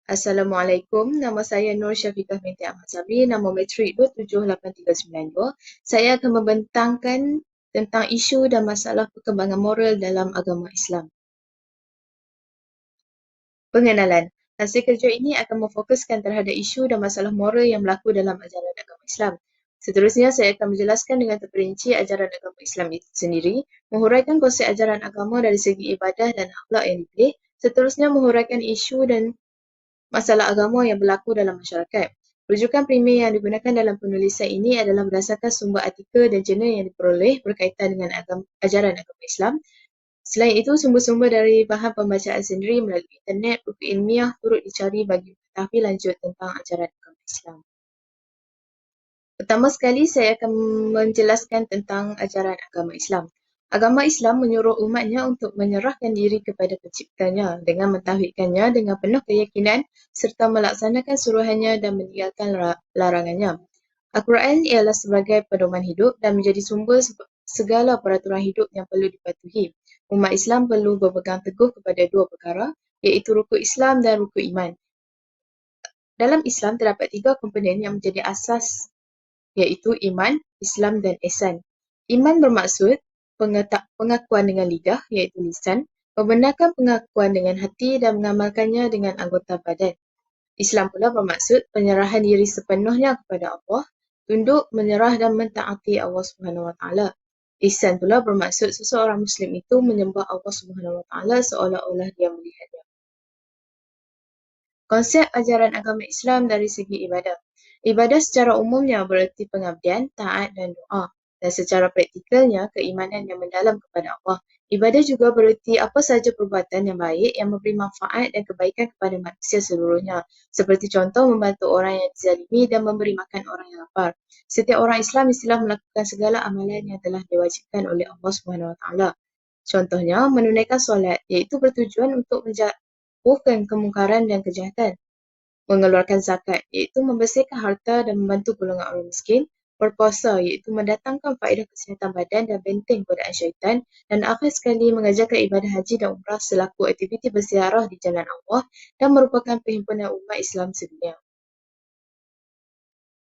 Assalamualaikum, nama saya Nur Syafiqah binti Ahmad Sabri, nama matrik 2783392. Saya akan membentangkan tentang isu dan masalah perkembangan moral dalam agama Islam. Pengenalan. Hasil kerja ini akan memfokuskan terhadap isu dan masalah moral yang berlaku dalam ajaran agama Islam. Seterusnya, saya akan menjelaskan dengan terperinci ajaran agama Islam itu sendiri, menghuraikan konsep ajaran agama dari segi ibadah dan akhlak yang dipilih, seterusnya menghuraikan isu dan masalah agama yang berlaku dalam masyarakat. Rujukan primer yang digunakan dalam penulisan ini adalah berdasarkan sumber artikel dan jurnal yang diperoleh berkaitan dengan ajaran agama Islam. Selain itu, sumber-sumber dari bahan pembacaan sendiri melalui internet, buku ilmiah turut dicari bagi mengetahui lanjut tentang ajaran agama Islam. Pertama sekali, saya akan menjelaskan tentang ajaran agama Islam. Agama Islam menyuruh umatnya untuk menyerahkan diri kepada penciptanya dengan mentauhidkannya dengan penuh keyakinan serta melaksanakan suruhannya dan meninggalkan larangannya. Al-Quran ialah sebagai pedoman hidup dan menjadi sumber segala peraturan hidup yang perlu dipatuhi. Umat Islam perlu berpegang teguh kepada dua perkara, iaitu rukun Islam dan rukun iman. Dalam Islam terdapat tiga komponen yang menjadi asas, iaitu iman, Islam dan ihsan. Iman bermaksud pengakuan dengan lidah, iaitu lisan, membenarkan pengakuan dengan hati dan mengamalkannya dengan anggota badan. Islam pula bermaksud penyerahan diri sepenuhnya kepada Allah, tunduk, menyerah dan mentaati Allah SWT. Ihsan pula bermaksud seseorang Muslim itu menyembah Allah SWT seolah-olah dia melihatnya. Konsep ajaran agama Islam dari segi ibadah. Ibadah secara umumnya bererti pengabdian, taat dan doa. Dan secara praktikalnya, keimanan yang mendalam kepada Allah. Ibadah juga bererti apa sahaja perbuatan yang baik yang memberi manfaat dan kebaikan kepada manusia seluruhnya. Seperti contoh membantu orang yang dizalimi dan memberi makan orang yang lapar. Setiap orang Islam mestilah melakukan segala amalan yang telah diwajibkan oleh Allah SWT. Contohnya, menunaikan solat, iaitu bertujuan untuk menjauhkan kemungkaran dan kejahatan. Mengeluarkan zakat, iaitu membersihkan harta dan membantu golongan orang miskin. Berpuasa, iaitu mendatangkan faedah kesihatan badan dan benteng godaan syaitan. Dan akhir sekali, mengajarkan ibadah haji dan umrah selaku aktiviti berziarah di jalan Allah dan merupakan perhimpunan umat Islam sedunia.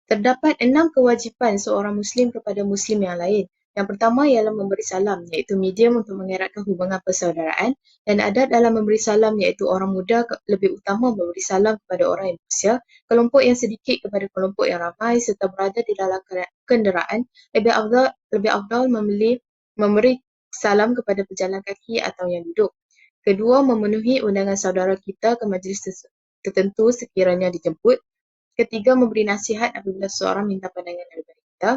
Terdapat 6 kewajipan seorang Muslim kepada Muslim yang lain. Yang pertama ialah memberi salam, iaitu medium untuk mengeratkan hubungan persaudaraan, dan adat dalam memberi salam iaitu orang muda lebih utama memberi salam kepada orang yang berusia, kelompok yang sedikit kepada kelompok yang ramai serta berada di dalam kenderaan, lebih afdal memberi salam kepada pejalan kaki atau yang duduk. Kedua, memenuhi undangan saudara kita ke majlis tertentu sekiranya dijemput. Ketiga, memberi nasihat apabila seseorang minta pandangan daripada kita.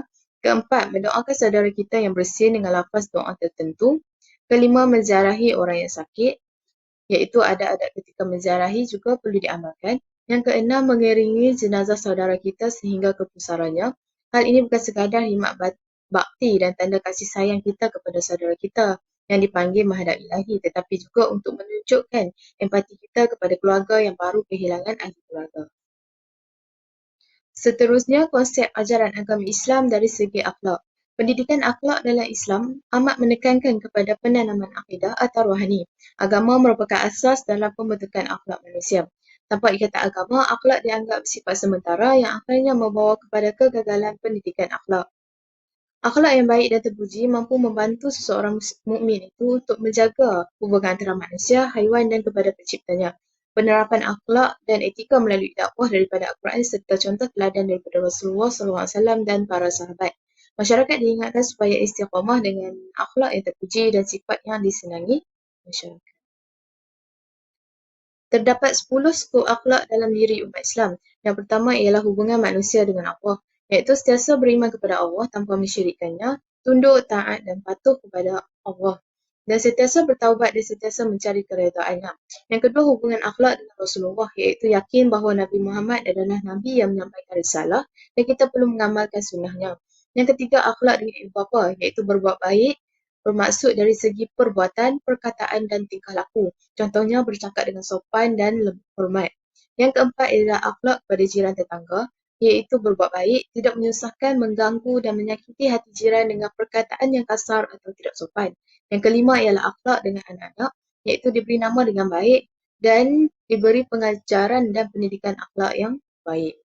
Keempat, mendoakan saudara kita yang bersin dengan lafaz doa tertentu. Kelima, menziarahi orang yang sakit, iaitu adat-adat ketika menziarahi juga perlu diamalkan. Yang keenam, mengiringi jenazah saudara kita sehingga ke pusaranya. Hal ini bukan sekadar khidmat bakti dan tanda kasih sayang kita kepada saudara kita yang dipanggil menghadap ilahi, tetapi juga untuk menunjukkan empati kita kepada keluarga yang baru kehilangan ahli keluarga. Seterusnya, konsep ajaran agama Islam dari segi akhlak. Pendidikan akhlak dalam Islam amat menekankan kepada penanaman akidah atau rohani. Agama merupakan asas dalam pembentukan akhlak manusia. Tanpa ikatan agama, akhlak dianggap bersifat sementara yang akhirnya membawa kepada kegagalan pendidikan akhlak. Akhlak yang baik dan terpuji mampu membantu seseorang mukmin itu untuk menjaga hubungan antara manusia, haiwan dan kepada penciptanya. Penerapan akhlak dan etika melalui dakwah daripada Al-Quran serta contoh teladan daripada Rasulullah SAW dan para sahabat. Masyarakat diingatkan supaya istiqamah dengan akhlak yang terpuji dan sifat yang disenangi masyarakat. Terdapat 10 skop akhlak dalam diri umat Islam. Yang pertama ialah hubungan manusia dengan Allah, iaitu sentiasa beriman kepada Allah tanpa mensyirikkannya, tunduk, taat dan patuh kepada Allah, dan sentiasa bertaubat dan sentiasa mencari keredaannya. Yang kedua, hubungan akhlak dengan Rasulullah, iaitu yakin bahawa Nabi Muhammad adalah Nabi yang menyampaikan risalah dan kita perlu mengamalkan sunnahnya. Yang ketiga, akhlak dengan ibu bapa, iaitu berbuat baik, bermaksud dari segi perbuatan, perkataan dan tingkah laku. Contohnya bercakap dengan sopan dan hormat. Yang keempat ialah akhlak pada jiran tetangga, iaitu berbuat baik, tidak menyusahkan, mengganggu dan menyakiti hati jiran dengan perkataan yang kasar atau tidak sopan. Yang kelima ialah akhlak dengan anak-anak, iaitu diberi nama dengan baik dan diberi pengajaran dan pendidikan akhlak yang baik.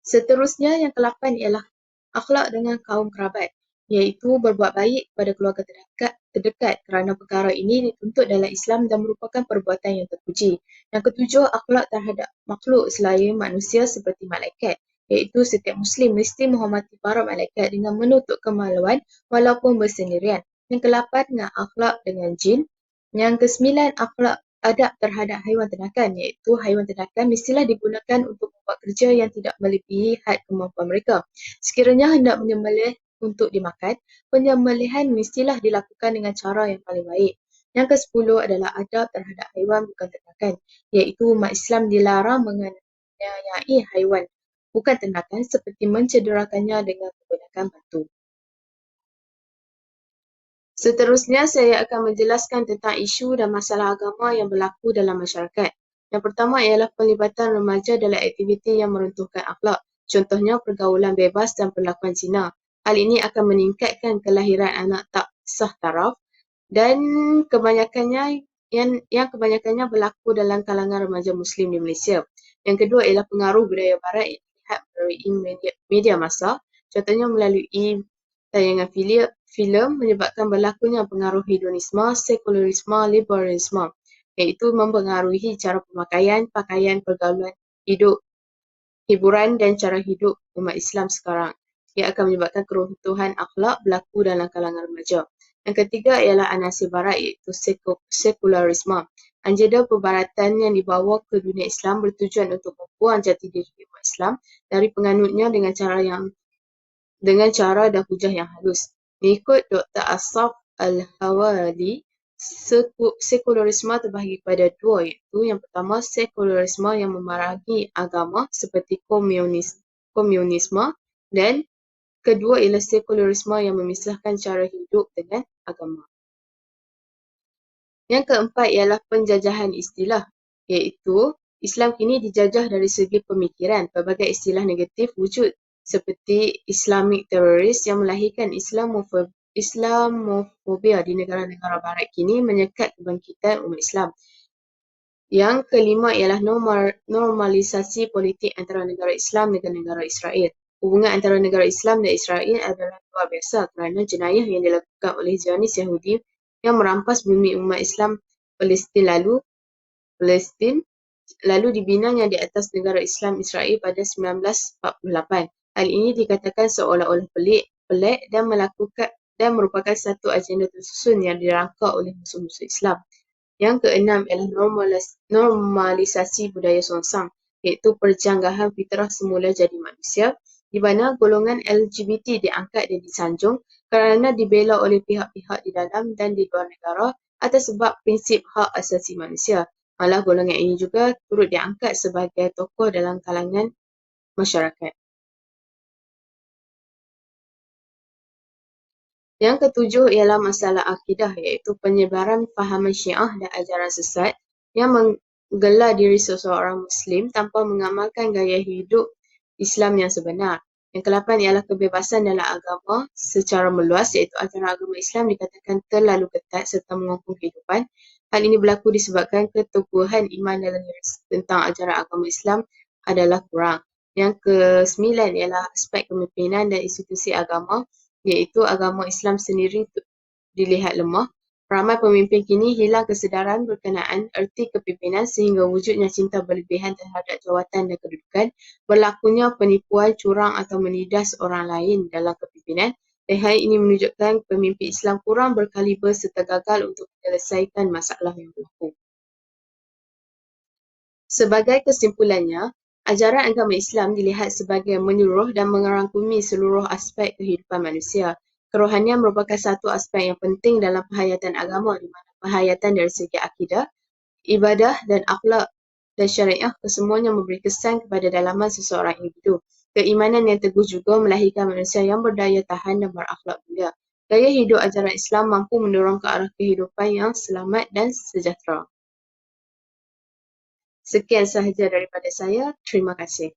Seterusnya, yang ke-8 ialah akhlak dengan kaum kerabat, iaitu berbuat baik kepada keluarga terdekat kerana perkara ini dituntut dalam Islam dan merupakan perbuatan yang terpuji. Yang ke-7, akhlak terhadap makhluk selain manusia seperti malaikat, iaitu setiap Muslim mesti menghormati para malaikat dengan menutup kemaluan walaupun bersendirian. Yang ke-8, dengan akhlak dengan jin. Yang ke-9, akhlak adab terhadap haiwan ternakan, iaitu haiwan ternakan mestilah digunakan untuk membuat kerja yang tidak melebihi had kemampuan mereka. Sekiranya hendak menyembelih untuk dimakan, penyembelihan mestilah dilakukan dengan cara yang paling baik. Yang ke-10 adalah adab terhadap haiwan bukan ternakan, iaitu umat Islam dilarang menganiayai haiwan bukan ternakan seperti mencederakannya dengan menggunakan batu. Seterusnya, saya akan menjelaskan tentang isu dan masalah agama yang berlaku dalam masyarakat. Yang pertama ialah pelibatan remaja dalam aktiviti yang meruntuhkan akhlak. Contohnya, pergaulan bebas dan perlakuan zina. Hal ini akan meningkatkan kelahiran anak tak sah taraf dan kebanyakannya berlaku dalam kalangan remaja Muslim di Malaysia. Yang kedua ialah pengaruh budaya barat yang dilihat melalui media massa. Contohnya melalui tayangan filem menyebabkan berlakunya pengaruh hedonisme, sekularisme, liberalisme, iaitu mempengaruhi cara pemakaian, pakaian, pergaulan hidup, hiburan dan cara hidup umat Islam sekarang. Ia akan menyebabkan keruntuhan akhlak berlaku dalam kalangan remaja. Yang ketiga ialah anasir barat, iaitu sekularisme. Anjada perbaratan yang dibawa ke dunia Islam bertujuan untuk membuang jati diri umat Islam dari penganutnya dengan cara dan hujah yang halus. Mengikut Dr. Asaf Al-Hawali, sekularisme terbahagi kepada dua, iaitu yang pertama sekularisme yang memerangi agama seperti komunisme dan kedua ialah sekularisme yang memisahkan cara hidup dengan agama. Yang keempat ialah penjajahan istilah, iaitu Islam kini dijajah dari segi pemikiran. Pelbagai istilah negatif wujud seperti Islamic teroris yang melahirkan Islamofobia di negara-negara barat kini menyekat kebangkitan umat Islam. Yang kelima ialah normalisasi politik antara negara Islam dengan negara Israel. Hubungan antara negara Islam dan Israel adalah luar biasa kerana jenayah yang dilakukan oleh Zionis Yahudi yang merampas bumi umat Islam Palestin lalu dibinanya di atas negara Islam Israel pada 1948. Hal ini dikatakan seolah-olah pelik dan merupakan satu agenda tersusun yang dirangka oleh musuh-musuh Islam. Yang keenam ialah normalisasi budaya songsang, iaitu perjanggahan fitrah semula jadi manusia, di mana golongan LGBT diangkat dan disanjung kerana dibela oleh pihak-pihak di dalam dan di luar negara atas sebab prinsip hak asasi manusia. Malah golongan ini juga turut diangkat sebagai tokoh dalam kalangan masyarakat. Yang ketujuh ialah masalah akidah, iaitu penyebaran fahaman Syiah dan ajaran sesat yang menggelar diri seseorang Muslim tanpa mengamalkan gaya hidup Islam yang sebenar. Yang ke-8 ialah kebebasan dalam agama secara meluas, iaitu ajaran agama Islam dikatakan terlalu ketat serta mengungkung kehidupan. Hal ini berlaku disebabkan keteguhan iman dalam diri tentang ajaran agama Islam adalah kurang. Yang ke-9 ialah aspek kepimpinan dan institusi agama, iaitu agama Islam sendiri dilihat lemah. Ramai pemimpin kini hilang kesedaran berkenaan erti kepimpinan sehingga wujudnya cinta berlebihan terhadap jawatan dan kedudukan, berlakunya penipuan, curang atau menindas orang lain dalam kepimpinan, dan hal ini menunjukkan pemimpin Islam kurang berkaliber serta gagal untuk menyelesaikan masalah yang berlaku. Sebagai kesimpulannya, ajaran agama Islam dilihat sebagai menyeluruh dan merangkumi seluruh aspek kehidupan manusia. Kerohanian merupakan satu aspek yang penting dalam penghayatan agama, di mana penghayatan dari segi akidah, ibadah dan akhlak dan syariah kesemuanya memberi kesan kepada dalaman seseorang individu. Keimanan yang teguh juga melahirkan manusia yang berdaya tahan dan berakhlak mulia. Gaya hidup ajaran Islam mampu mendorong ke arah kehidupan yang selamat dan sejahtera. Sekian sahaja daripada saya. Terima kasih.